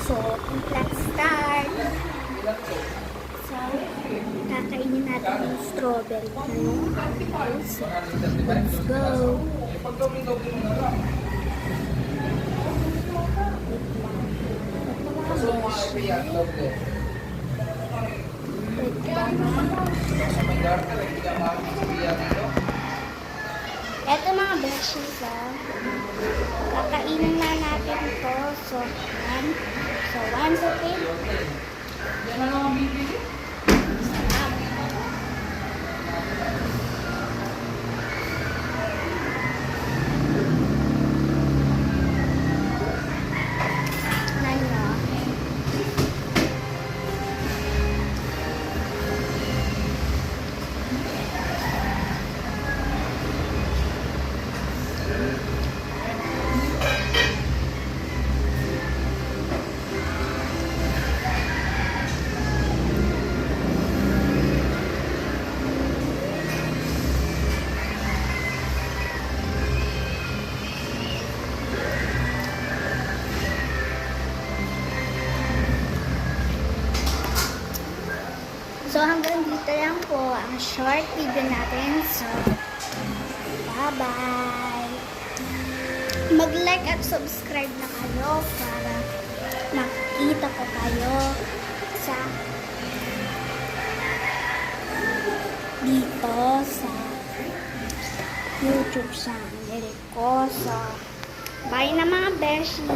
So, let's start. So, kakainin natin yung strawberry na yung so, let's go. Ito mga beshies, kakainin na natin ito. So, one second. Yan na lang ang bibili. So, hanggang dito lang po ang short video natin. So, bye-bye! Mag-like at subscribe na kayo para makita ko kayo sa dito sa YouTube channel ko. So, bye na mga beshi!